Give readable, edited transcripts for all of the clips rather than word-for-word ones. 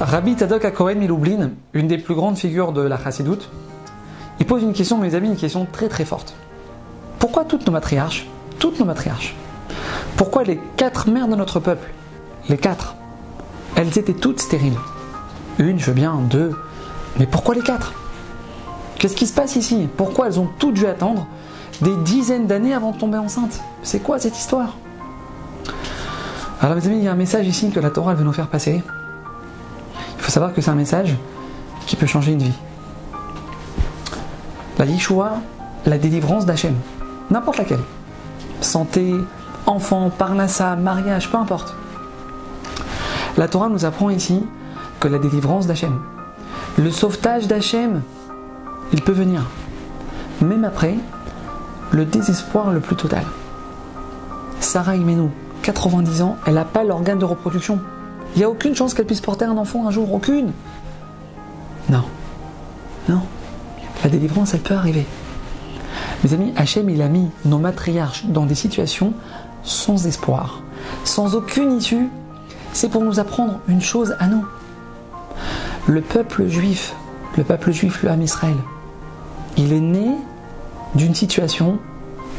Rabbi Tzadok HaKohen Milublin, une des plus grandes figures de la Chassidoute, il pose une question, mes amis, une question très très forte. Pourquoi toutes nos matriarches, pourquoi les 4 mères de notre peuple, les 4, elles étaient toutes stériles? Une, je veux bien, 2, mais pourquoi les 4? Qu'est-ce qui se passe ici? Pourquoi elles ont toutes dû attendre des dizaines d'années avant de tomber enceinte? C'est quoi cette histoire? Alors mes amis, il y a un message ici que la Torah veut nous faire passer. Il faut savoir que c'est un message qui peut changer une vie. La Yeshua, la délivrance d'Hachem, n'importe laquelle. Santé, enfant, parnassa, mariage, peu importe. La Torah nous apprend ici que la délivrance d'Hachem, le sauvetage d'Hachem, il peut venir, même après le désespoir le plus total. Sarah Imenu, 90 ans, elle n'a pas l'organe de reproduction. Il n'y a aucune chance qu'elle puisse porter un enfant un jour, aucune. Non. La délivrance, elle peut arriver. Mes amis, Hachem, il a mis nos matriarches dans des situations sans espoir, sans aucune issue. C'est pour nous apprendre une chose à nous. Le peuple juif, le Ham Israël, il est né d'une situation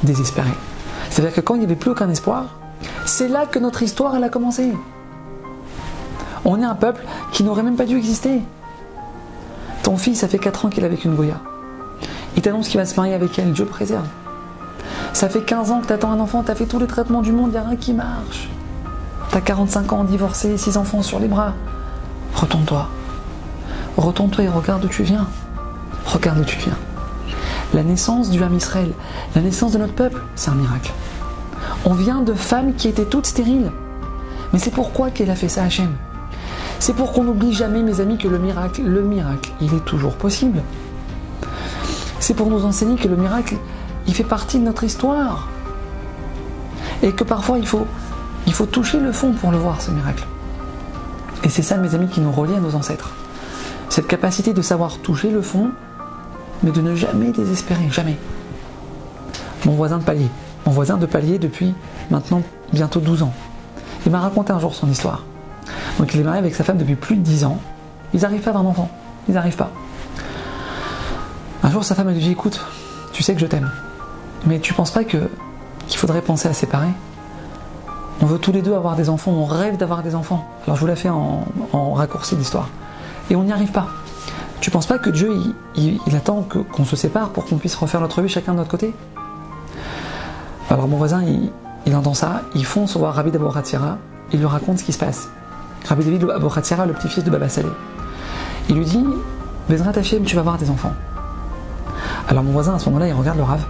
désespérée. C'est-à-dire que quand il n'y avait plus aucun espoir, c'est là que notre histoire elle a commencé. On est un peuple qui n'aurait même pas dû exister. Ton fils, ça fait 4 ans qu'il est avec une goya. Il t'annonce qu'il va se marier avec elle, Dieu préserve. Ça fait 15 ans que tu attends un enfant, tu as fait tous les traitements du monde, il n'y a rien qui marche. Tu as 45 ans, divorcé, 6 enfants sur les bras. Retourne-toi et regarde d'où tu viens. La naissance du Ham Israël, la naissance de notre peuple, c'est un miracle. On vient de femmes qui étaient toutes stériles. Mais c'est pourquoi qu'elle a fait ça, Hachem. C'est pour qu'on n'oublie jamais, mes amis, que le miracle, il est toujours possible. C'est pour nous enseigner que le miracle, il fait partie de notre histoire. Et que parfois, il faut toucher le fond pour le voir, ce miracle. Et c'est ça, mes amis, qui nous relie à nos ancêtres. Cette capacité de savoir toucher le fond, mais de ne jamais désespérer, jamais. Mon voisin de palier depuis maintenant bientôt 12 ans. Il m'a raconté un jour son histoire. Donc il est marié avec sa femme depuis plus de 10 ans. Ils n'arrivent pas à avoir d'enfant. Ils n'arrivent pas. Un jour sa femme lui dit, écoute, tu sais que je t'aime. Mais tu penses pas qu'il faudrait penser à séparer? On veut tous les deux avoir des enfants, on rêve d'avoir des enfants. Alors je vous la fais en raccourci d'histoire. Et on n'y arrive pas. Tu penses pas que Dieu, il attend qu'on se sépare pour qu'on puisse refaire notre vie chacun de notre côté? Alors mon voisin, il entend ça, il fonce voir Rabbi Abahuachira, il lui raconte ce qui se passe. Rabbi David Abahuachira, le petit-fils de Baba Salé. Il lui dit, Bezrat Hashem, tu vas avoir des enfants. Alors mon voisin, à ce moment-là, il regarde le Rav.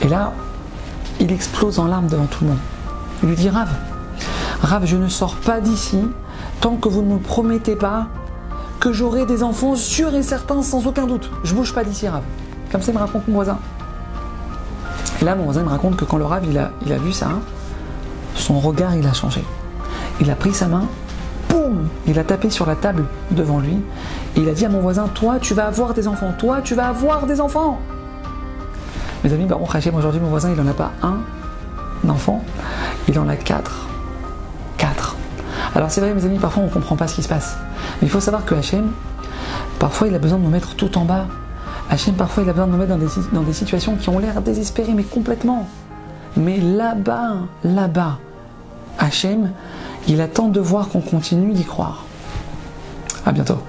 Et là, il explose en larmes devant tout le monde. Il lui dit, Rav, je ne sors pas d'ici tant que vous ne me promettez pas que j'aurai des enfants sûrs et certains sans aucun doute. Je bouge pas d'ici, Rav. Comme ça, il me raconte mon voisin. Et là, mon voisin me raconte que quand le Rav, il a vu ça, son regard, il a changé. Il a pris sa main, boum, il a tapé sur la table devant lui, et il a dit à mon voisin, toi, tu vas avoir des enfants, toi, tu vas avoir des enfants. Mes amis, Baruch Hashem, aujourd'hui, mon voisin, il n'en a pas un enfant, il en a 4. 4. Alors c'est vrai, mes amis, parfois on ne comprend pas ce qui se passe. Mais il faut savoir que Hachem, parfois il a besoin de nous mettre tout en bas. Hachem, parfois il a besoin de nous mettre dans des situations qui ont l'air désespérées, mais complètement. Mais là-bas, Hachem, il attend de voir qu'on continue d'y croire. À bientôt.